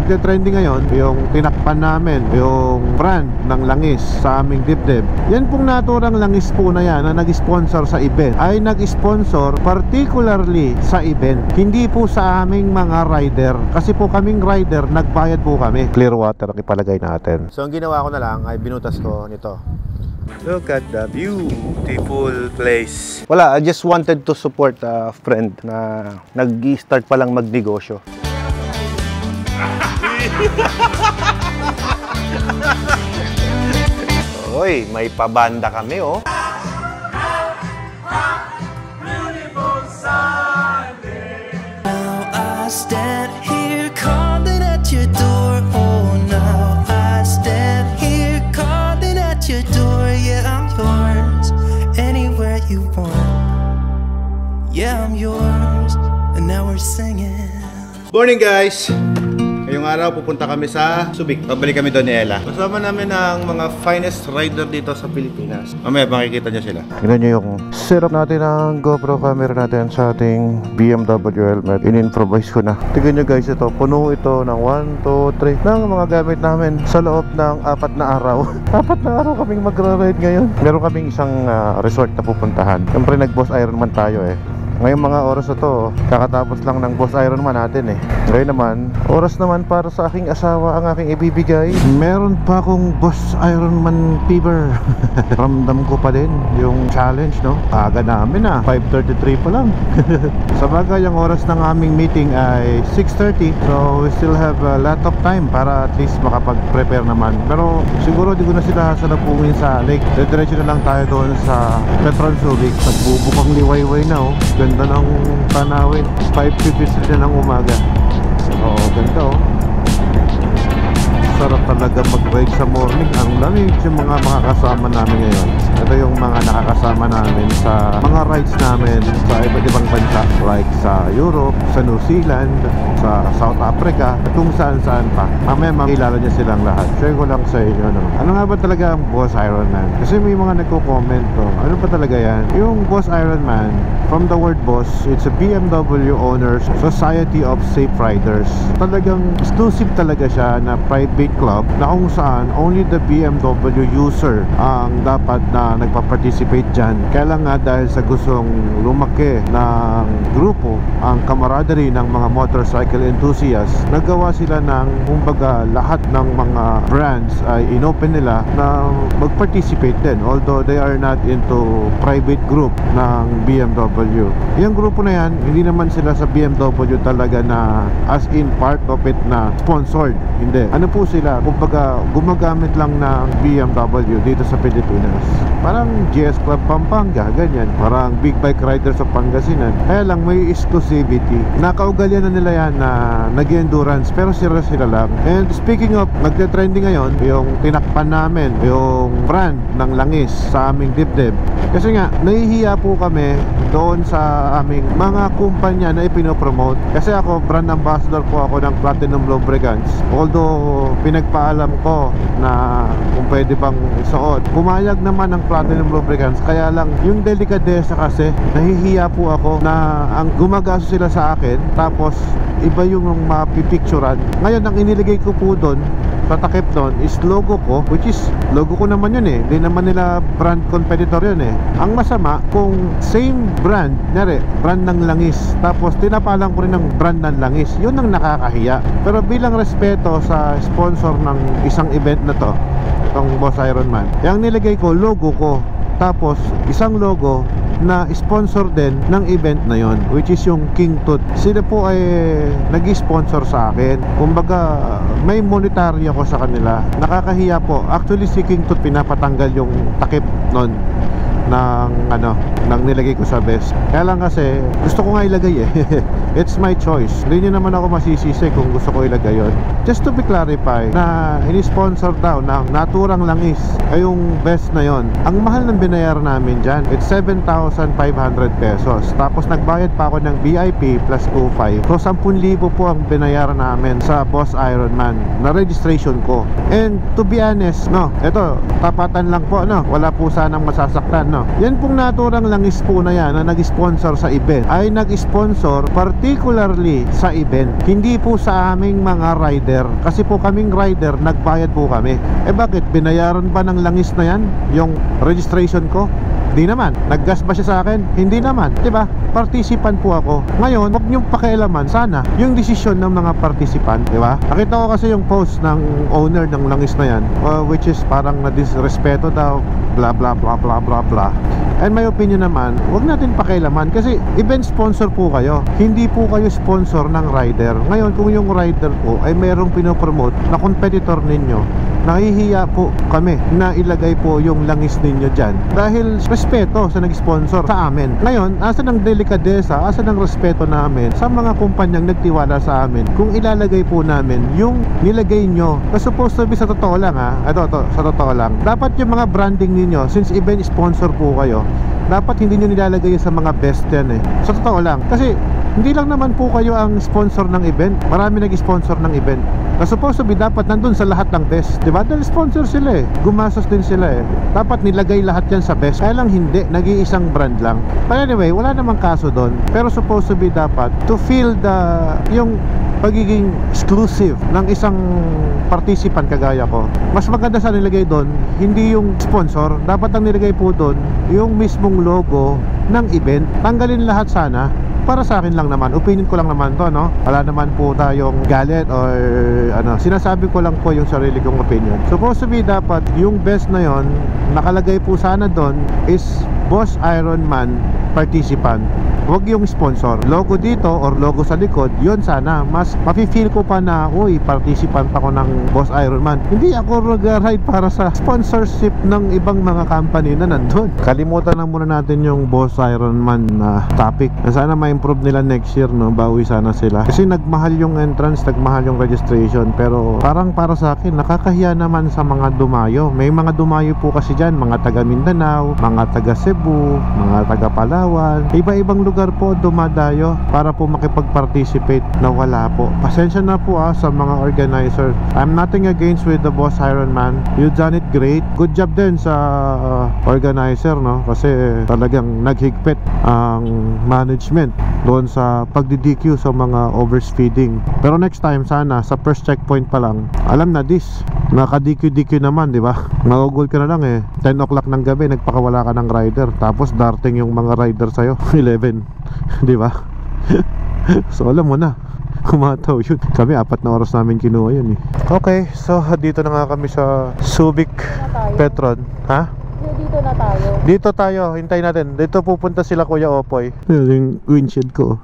nagte-trending ngayon, yung tinakpan namin, yung brand ng langis sa aming dibdib. Yan pong naturang langis po na yan na nag-sponsor sa event ay nag-sponsor particularly sa event, hindi po sa aming mga rider. Kasi po kaming rider, nagbayad po kami. Clear water ang ipalagay natin. So ang ginawa ko na lang ay binutas ko nito. Look at the beautiful place. Wala, I just wanted to support a friend na nag-i-start pa lang magnegosyo. Oy, may pabanda kami oh. Now I stand here calling at your door. Oh, now I stand here calling at your door. Yeah, I'm yours, anywhere you want. Yeah, I'm yours, and now we're singing. Morning guys! Ngayong araw pupunta kami sa Subic. Pabalik kami doon ni Ella. Kasama namin ang mga finest rider dito sa Pilipinas. Mamaya makikita nyo sila. Tingnan nyo yung setup natin ng GoPro camera natin sa ating BMW helmet. In-improvise ko na. Tingnan nyo guys, ito. Puno ito ng 1, 2, 3 ng mga gamit namin sa loob ng 4 na araw. 4 na araw kaming magra-ride ngayon. Meron kaming isang resort na pupuntahan. Siyempre nag-Boss Ironman tayo eh. Ngayong mga oras na to, kakatapos lang ng Boss Ironman natin eh. Ngayon naman, oras naman para sa aking asawa ang aking ibibigay. Meron pa akong Boss Ironman fever. Ramdam ko pa din yung challenge, no? Aga namin 5:33 pa lang. Sa bagay, ang oras ng aming meeting ay 6:30. So we still have a lot of time para at least makapag-prepare naman. Pero siguro di ko na sila salapungin sa lake. Diretso na lang tayo doon sa Petron Subic. Nagbubukang liwayway na oh. Ganda ng tanawin. 5:53 na ng umaga. Oo, ganda oh. Sarap talaga mag-ride sa morning. Ang lamig yung mga makakasama namin ngayon. Ito yung mga nakakasama namin sa mga rides namin sa iba't ibang bansa, like sa Europe, sa New Zealand, sa South Africa, at kung saan-saan pa. Mamaya makilala niya silang lahat. Share ko lang sa inyo naman. Ano nga ba talaga ang Boss Ironman? Kasi may mga nagko-comment to. Ano pa talaga yan? Yung Boss Ironman, from the word boss, it's a BMW Owners Society of Safe Riders. Talagang exclusive talaga siya na private club na kung saan only the BMW user ang dapat na nagpa-participate dyan. Kaya lang nga dahil sa gustong lumaki ng grupo, ang camaraderie ng mga motorcycle enthusiasts, nagawa sila ng kumbaga lahat ng mga brands ay inopen nila na mag-participate din, although they are not into private group ng BMW. Yung grupo na yan, hindi naman sila sa BMW talaga na as in part of it na sponsored. Hindi. Ano po sila? Kumbaga gumagamit lang ng BMW dito sa Pilipinas. Parang GS Club Pampanga, ganyan. Parang Big Bike Riders of Pangasinan. Kaya lang may exclusivity. Nakaugalian na nila yan na nag-endurance, pero sila lang. And speaking of, nagte-trending ngayon yung tinakpan namin, yung brand ng langis sa aming dibdib. Kasi nga, nahihiya po kami doon sa aming mga kumpanya na ipinopromote. Kasi ako, brand ambassador po ako ng Platinum Lubricants. Although, pinagpaalam ko na kung pwede bang isuot. Pumayag naman ng Platinum Lubricants. Kaya lang, yung delikadesa kasi, nahihiya po ako na ang gumagaso sila sa akin, tapos iba yung mapipicturan. Ngayon, ang iniligay ko po doon sa takip doon is logo ko, which is logo ko naman yun eh. Hindi naman nila brand competitor yun eh. Ang masama, kung same brand, nyari, brand ng langis, tapos tinapalang ko rin ng brand ng langis, yun ang nakakahiya. Pero bilang respeto sa sponsor ng isang event na to, itong Boss Ironman, yung nilagay ko, logo ko, tapos isang logo na sponsor din ng event na yon, which is yung King Tooth. Sila po ay nag-sponsor sa akin. Kumbaga may monetary ako sa kanila. Nakakahiya po. Actually si King Tooth pinapatanggal yung takip nun ng nilagay ko sa vest. Kaya lang kasi gusto ko nga ilagay eh. It's my choice. Hindi nyo naman ako masisisi kung gusto ko ilagay yun. Just to be clarified, na ini-sponsor daw ng naturang langis ay yung vest na yon. Ang mahal ng binayaran namin dyan, it's 7,500 pesos. Tapos nagbayad pa ako ng VIP plus 2,500. So 10,000 po ang binayaran namin sa Boss Ironman na registration ko. And to be honest, no, eto, tapatan lang po, no, wala po sanang masasaktan, no. Yan pong naturang langis po na yan na nag-sponsor sa event ay nag-sponsor particularly sa event, hindi po sa aming mga rider. Kasi po kaming rider, nagbayad po kami. Bakit? Binayaran ba ng langis na yan yung registration ko? Di naman. Naggas ba siya sa akin? Hindi naman. Diba? Participant po ako. Ngayon, huwag niyong pakialaman sana yung desisyon ng mga participant. Diba? Nakita ko kasi yung post ng owner ng langis na yan, which is parang na-disrespeto daw, blah blah blah blah blah blah. And my opinion naman, huwag natin pakialaman kasi event sponsor po kayo. Hindi po kayo sponsor ng rider. Ngayon, kung yung rider po ay mayroong pinopromote na competitor ninyo, nahihiya po kami na ilagay po yung langis ninyo dyan dahil respeto sa nag-sponsor sa amin. Ngayon, asan ang delikadesa, asan ang respeto namin sa mga kumpanyang nagtiwala sa amin kung ilalagay po namin yung nilagay nyo na supposed to be, sa totoo lang sa totoo lang, dapat yung mga branding ninyo, since event sponsor po kayo, dapat hindi nyo nilalagay sa mga best yan sa totoo lang, kasi hindi lang naman po kayo ang sponsor ng event, marami nag-sponsor ng event na supposed to be dapat nandun sa lahat ng best, diba? Dahil sponsor sila gumasos din sila dapat nilagay lahat yan sa best, kaya lang hindi, nag-iisang brand lang. But anyway, wala namang kaso doon, pero supposed to be dapat to feel yung pagiging exclusive ng isang participant kagaya ko. Mas maganda sa nilagay doon, hindi yung sponsor, dapat ang nilagay po doon yung mismong logo ng event. Tanggalin lahat sana. Para sa akin lang naman, opinion ko lang naman to, no? Wala naman po tayong galit or sinasabi ko lang po yung sarili kong opinion. Supposed to be dapat yung best na yon, nakalagay po sana doon is Boss Ironman participant. Huwag yung sponsor. Logo dito or logo sa likod, yun sana. Mas mafe-feel ko pa na, uy, participant ako ng Boss Ironman. Hindi ako nag-ride para sa sponsorship ng ibang mga company na nandun. Kalimutan lang muna natin yung Boss Ironman na topic. Sana ma-improve nila next year, no? Bawi sana sila. Kasi nagmahal yung entrance, nagmahal yung registration. Pero parang para sa akin, nakakahiya naman sa mga dumayo. May mga dumayo po kasi dyan, mga taga Mindanao, mga taga Cebu, mga taga Palawan, iba-ibang lugar po dumadayo para po makipag-participate, na wala po. Pasensya na po sa mga organizer. I'm nothing against with the Boss Ironman. You done it great. Good job din sa organizer, no? Kasi talagang naghigpit ang management doon sa pagdi-DQ sa mga overspeeding. Pero next time sana sa first checkpoint pa lang, alam na this, naka-DQ naman, di ba? Magugol ka na lang 10 o'clock ng gabi, nagpakawala ka ng rider, tapos darting yung mga rider sa'yo 11, di ba? So alam mo na, kumataw yun. Kami 4 na oras namin kinuha yun Okay, so dito na nga kami sa Subic Petron. Ha? Dito na tayo. Dito tayo, hintayin natin. Dito pupunta sila Kuya Opoy. Yung windshield ko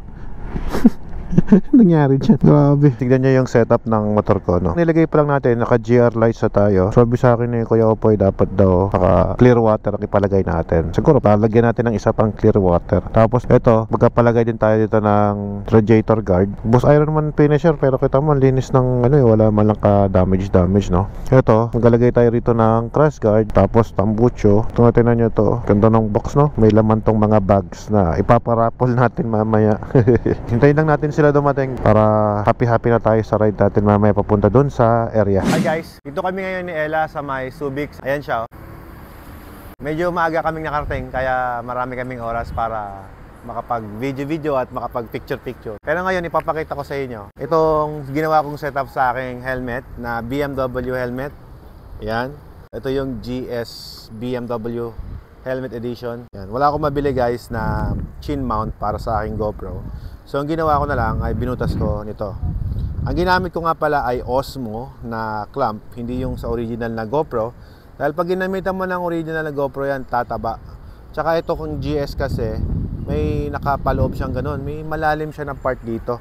nangyari dyan, grabe. Tignan nyo yung setup ng motor ko, no? Nilagay pa lang natin, naka GR lights na tayo. Sabi sa akin ni Kuya Opoy, dapat daw naka clear water ang ipalagay natin. Siguro palagyan natin ng isa pang clear water. Tapos ito, magkapalagay din tayo dito ng radiator guard. Boss Ironman finisher, pero kita mo linis ng wala man lang ka damage, no? Ito, maglalagay tayo rito ng crash guard, tapos tambucho. Tingnan nyo to, ganda ng box, no? May laman tong mga bags na ipaparapol natin mamaya. Hintayin lang natin sila dumating para happy na tayo sa ride natin mamaya papunta doon sa area. Hi guys, dito kami ngayon ni Ella sa may Subic. Ayan siya. Medyo maaga kaming nakarating kaya marami kaming oras para makapag video at makapag picture. Pero ngayon ipapakita ko sa inyo itong ginawa kong setup sa aking helmet na BMW helmet. Ayan. Ito yung GS BMW Helmet Edition. Ayan. Wala akong mabili guys na chin mount para sa aking GoPro. So ang ginawa ko na lang ay binutas ko nito. Ang ginamit ko nga pala ay Osmo na clamp, hindi yung sa original na GoPro. Dahil pag ginamitan mo ng original na GoPro yan, tataba. Tsaka ito kung GS kasi, may nakapaloob siyang ganun. May malalim siya na part dito.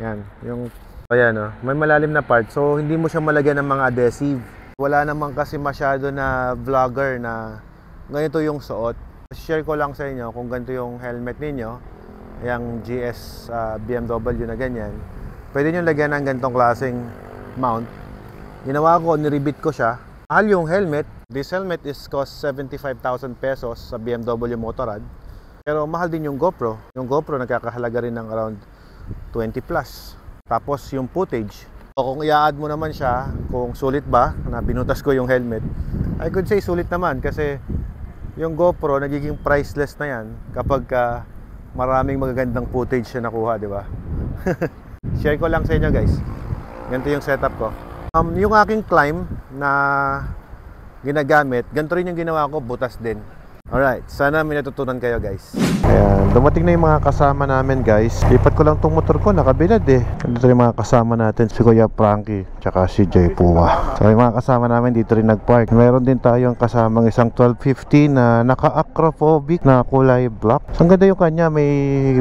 Yan, yung ayan may malalim na part. So hindi mo siya malagyan ng mga adhesive. Wala naman kasi masyado na vlogger na ganito yung suot. Share ko lang sa inyo kung ganito yung helmet ninyo, yung GS BMW na ganyan, pwede nyo lagyan ng ganitong klaseng mount. Ginawa ko, niribit ko siya. Mahal yung helmet. This helmet is cost 75,000 pesos sa BMW Motorrad. Pero mahal din yung GoPro. Yung GoPro nagkakahalaga rin ng around 20 plus. Tapos yung footage, o kung i-add mo naman siya, kung sulit ba na binutas ko yung helmet, I could say sulit naman kasi yung GoPro nagiging priceless na yan kapag maraming magagandang footage na nakuha, di ba? Share ko lang sa inyo guys. Ganito yung setup ko. Yung aking climb na ginagamit, ganito rin yung ginawa ko, butas din. Alright, sana may natutunan kayo guys. Ayan, dumating na yung mga kasama namin guys. Lipat ko lang tong motor ko, nakabilad eh. Dito yung mga kasama natin, si Kuya Frankie, tsaka si Jay Pua. So yung mga kasama namin dito rin nagpark. Meron din tayong kasamang isang 1250 na naka-acrophobic na kulay black. So ang ganda yung kanya, may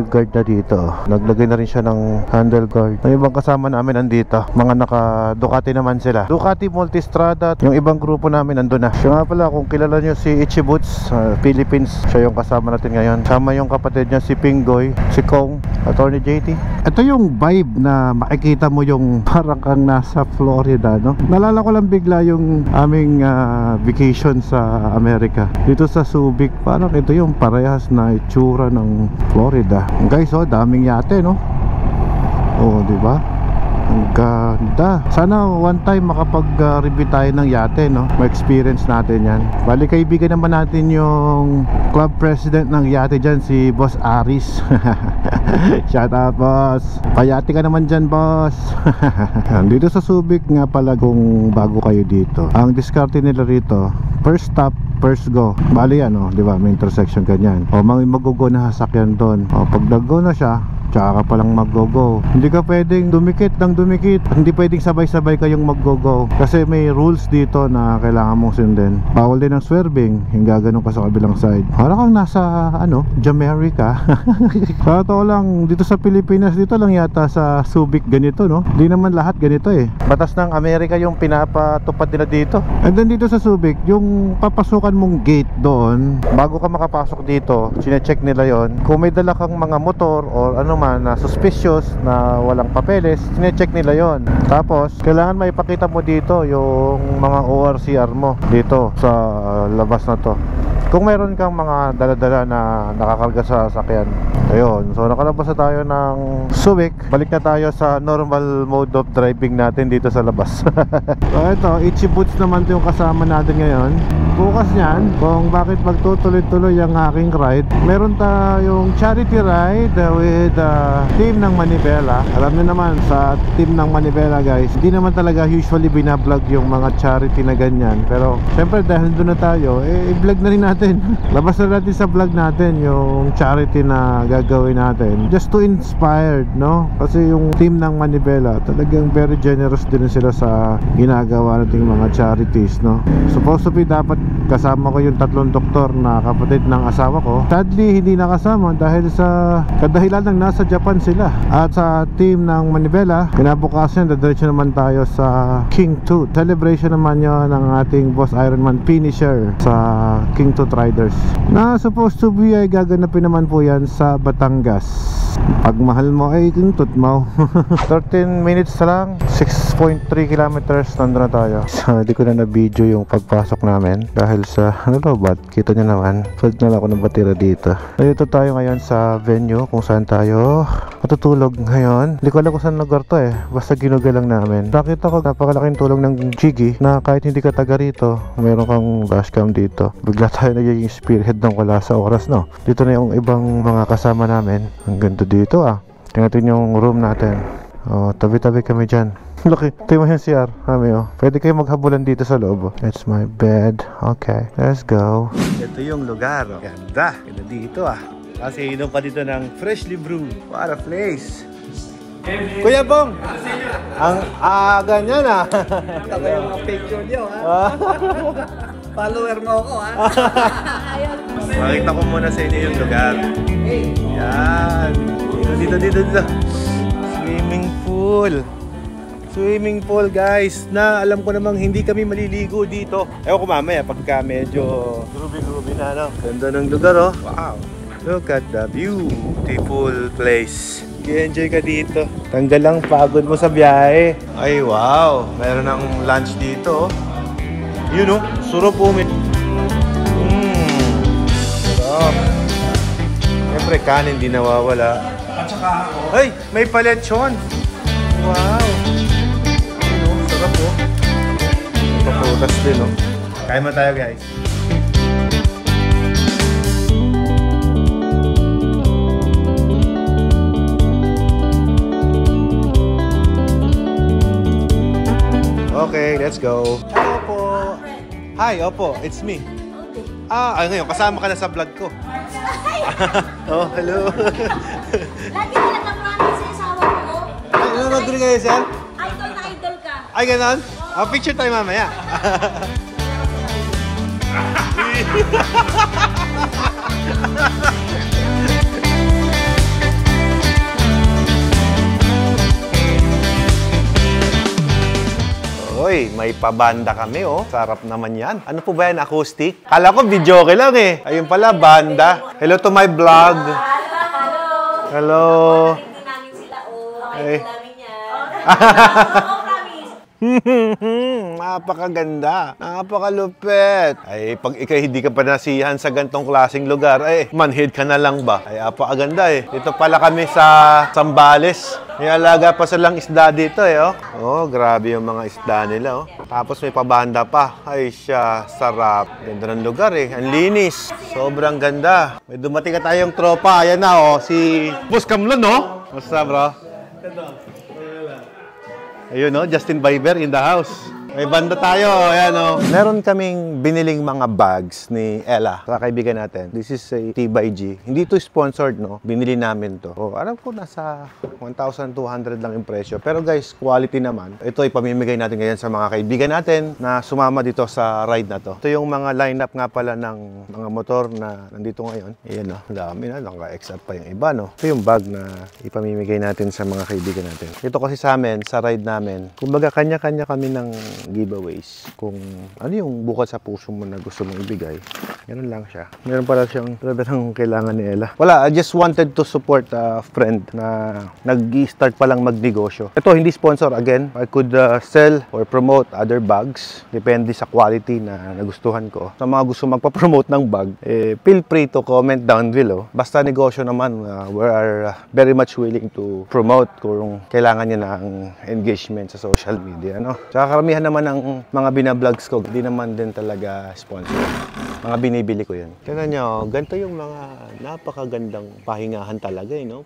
guard na dito. Naglagay na rin siya ng handle guard. Yung ibang kasama namin andito, mga naka-Ducati naman sila. Ducati Multistrada, yung ibang grupo namin andun na. Siya nga pala, kung kilala nyo si Itchy Boots, Philippines, siya yung kasama natin ngayon. Sama yung kapatid niya si Pinggoy, si Kong, Attorney JT. Ito yung vibe na makikita mo yung parang kang nasa Florida, no? Nalala ko lang bigla yung aming vacation sa Amerika. Dito sa Subic, parang ito yung parehas na itsura ng Florida. Guys, oh, daming yate, no? Oh, di ba? Ang ganda. Sana one time makapag-review tayo ng yate, no? Ma-experience natin yan. Bali, kaibigan naman natin yung club president ng yate dyan, si Boss Aris. Shout out, boss. Payati ka naman dyan, boss. Dito sa Subic nga pala, kung bago kayo dito, ang diskarte nila rito, first stop, first go. Bali yan, oh, di ba? May intersection ganyan. O, mag-go na sasakyan doon. O, pag nag-go na siya, tsaka ka palang mag-go-go. Hindi ka pwedeng dumikit ng dumikit. Hindi pwedeng sabay-sabay kayong mag-go-go. Kasi may rules dito na kailangan mong sundin. Bawal din ang swerving. Yung gaganon ka sa kabilang side. Parang kang nasa, Jamaica. Sa totoo lang, dito sa Pilipinas, dito lang yata sa Subic ganito, no? Hindi naman lahat ganito eh. Batas ng Amerika yung pinapatupad nila dito. And then dito sa Subic, yung papasukan mong gate doon, bago ka makapasok dito, sine-check nila yon. Kung may dala kang mga motor or ano man na suspicious na walang papeles, sine-check nila yon. Tapos kailangan maipakita mo dito yung mga ORCR mo dito sa labas na to. Kung mayroon kang mga dala-dala na nakakarga sa sasakyan. Ayun, so nakalabas na tayo ng Subic. Balik na tayo sa normal mode of driving natin dito sa labas. So ito, Itchy Boots naman yung kasama natin ngayon. Bukas niyan, kung bakit magtutuloy-tuloy ang aking ride, meron tayong charity ride with team ng Manibela. Alam niyo naman, sa team ng Manibela guys, hindi naman talaga usually binablog yung mga charity na ganyan. Pero syempre dahil doon na tayo, i-vlog na rin natin. Labas na natin sa vlog natin yung charity na gagawin natin, just to inspired, no? Kasi yung team ng Manibela talagang very generous din sila sa ginagawa nating mga charities, no? Supposed to be dapat kasama ko yung 3 doktor na kapatid ng asawa ko. Sadly hindi nakasama dahil sa kadahilan ng nasa Japan sila. At sa team ng Manibela, kinabukasan dadiretso naman tayo sa King Tooth. Celebration naman yun ng ating Boss Ironman finisher sa King Tooth Riders, na supposed to be ay gaganapin naman po yan sa Batangas. Pag mahal mo ay King Tooth mo. 13 minutes lang, 6.3 kilometers nandun na tayo. So hindi ko na na-video yung pagpasok namin dahil sa lobat. Kita nyo naman, full na lang ako ng batira dito. Dito tayo ngayon sa venue kung saan tayo matutulog ngayon. Hindi ko alam kung saan lugar to eh, basta ginugal lang namin. Nakita ko napakalaking tulong ng Jiggy na kahit hindi ka taga rito, mayroon kang dashcam dito. Bigla tayo nagiging spearhead ng wala sa oras, no? Dito na yung ibang mga kasama namin. Ang ganda dito ah. Tingnan yung room natin. Oh, tabi-tabi kami dyan. Laki, tingnan mo yung CR. Mami, oh. Pwede kayo maghabulan dito sa loob. It's my bed. Okay, let's go. Ito yung lugar. Oh. Ganda. Ganda dito ah. Kasi inom pa dito ng freshly brewed. What a place. Kuya Bong! Ang aga niya na. Ito ko yung mga picture niyo, ha? Follower mo ako, ha? Makita ko muna sa inyo yung lugar. Yan. Dito. Swimming pool. Swimming pool, guys. Na alam ko namang hindi kami maliligo dito. Ewan ko mamaya pagka medyo groovy na, no? Ganda ng lugar, oh. Wow. Look at the beautiful place. I-enjoy ka dito. Tanggal lang pagod mo sa biyahe. Ay, wow. Meron ng lunch dito, oh. Yun, oh. Surop umit. Sarap. Siyempre, kanin di nawawala. At saka ako. Ay, may paletsyon. Wow. Yun, oh. Sarap, oh. Paputas din, oh. Kain mo tayo, guys. Okay, let's go. Hello po. Hi, opo, it's me. Ngayon, kasama ka na sa vlog ko. Oh, hello. Lagi ka nagka-promise sa asawa mo. Ay, nanonood rin kayo, sir? Idol na idol ka. Ay, ganon? Picture tayo mamaya. Hoy, may pabanda kami, oh. Sarap naman yan. Ano po ba yan? Acoustic? Kala ko video okay lang, eh. Ayun pala, banda. Hello to my vlog. Hello. Hello. Hindi namin sila, Ay. Idol namin yan. Napakaganda. Napakalupit. Ay, pag ikaw hindi ka pa nasiyahan sa gantong klaseng lugar, ay, manhid ka na lang ba? Ay, apakaganda eh. Dito pala kami sa Zambales. May alaga pa silang isda dito eh, oh. Oh, grabe yung mga isda nila, oh. Tapos may pabanda pa. Ay, siya, sarap. Ganda ng lugar eh. Ang linis. Sobrang ganda. May dumating ka tayong tropa. Ayan na, oh. Si Boss Kamlon, oh. Basta, bro? Ayun, no? Justin Bieber in the house. May banda tayo, ayan o. Meron kaming biniling mga bags ni Ella, sa kaibigan natin. This is a T/G. Hindi to sponsored, no? Binili namin to. Oh, alam ko nasa 1,200 lang yung presyo. Pero guys, quality naman. Ito ay pamimigay natin ngayon sa mga kaibigan natin na sumama dito sa ride na to. Ito yung mga lineup nga pala ng mga motor na nandito ngayon. Ayan, no? Dami na. Naka-XR pa yung iba, no? Ito yung bag na ipamimigay natin sa mga kaibigan natin. Ito kasi sa amin, sa ride namin, kumbaga kanya-kanya kami ng giveaways. Kung ano yung bukod sa puso mo na gusto mong ibigay, ganun lang siya. Meron pala siyang talagang kailangan ni Ella. Wala, I just wanted to support a friend na nag-i-start pa lang magnegosyo. Ito, hindi sponsor. Again, I could sell or promote other bags. Depende sa quality na nagustuhan ko. Sa mga gusto magpa-promote ng bag, feel free to comment down below. Basta negosyo naman, we are very much willing to promote kung kailangan niya ng engagement sa social media. No? Tsaka karamihan naman ang mga binablogs ko, hindi naman din talaga sponsor. Mga binibili ko yun. Tignan nyo, ganito yung mga napakagandang pahingahan talaga, no?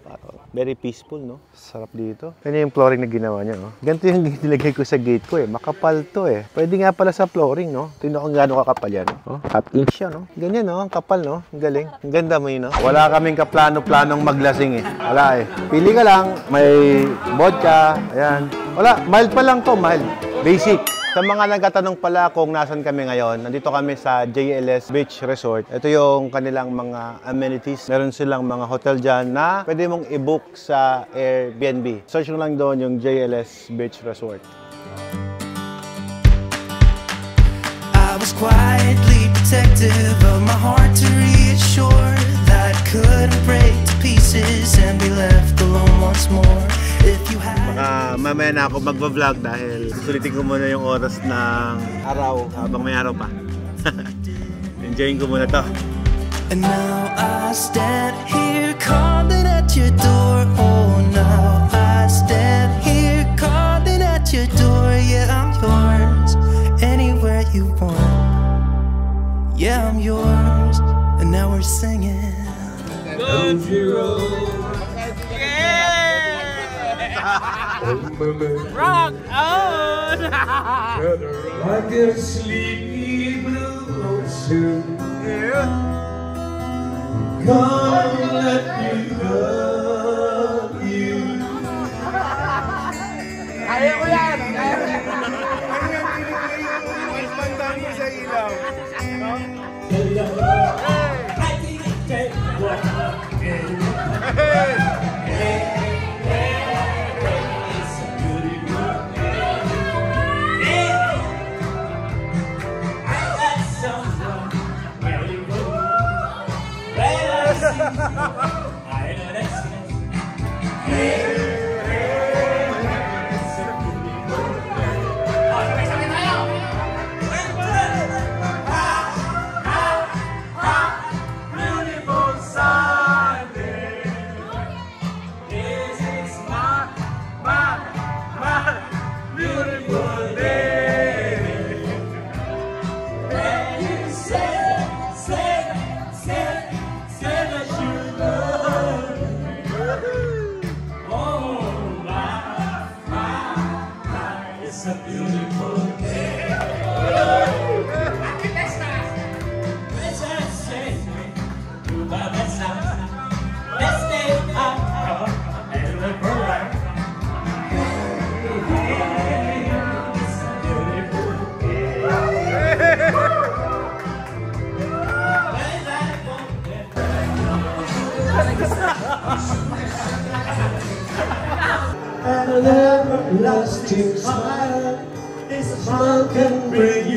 Very peaceful, no? Sarap dito. Yan yung flooring na ginawa niya, no? Ganito yung nilagay ko sa gate ko, eh. Makapal to, eh. Pwede nga pala sa flooring, no? Tingnan kung gaano kakapal yan, no? Half inch siya, no? Ganyan, no? Ang kapal, no? Ang galing. Ang ganda mo yun, no? Wala kaming kaplano-planong maglasing, eh. Wala, eh. Pili ka lang. May vodka. Ayan. Wala. Mild pa lang to, mild. Basic. Sa mga nagtatanong pala kung nasan kami ngayon, nandito kami sa JLS Beach Resort. Ito yung kanilang mga amenities. Meron silang mga hotel dyan na pwede mong i-book sa Airbnb. Search lang doon yung JLS Beach Resort. I was quietly protective of my heart to reassure that I couldn't break to pieces and be left alone once more. Mamaya na ako magbablog dahil sulitin ko muna yung oras ng araw habang may araw pa. Enjoyin ko muna to. And now I stand here calling at your door. Oh, now I stand here calling at your door. Yeah, I'm yours anywhere you want. Yeah, I'm yours. And now we're singing. Country road. Rock on! Like a sleepy blue suit. Come let me love you. Kaya ko yan! Kaya ko yan! I know that's An everlasting smile is a smile can bring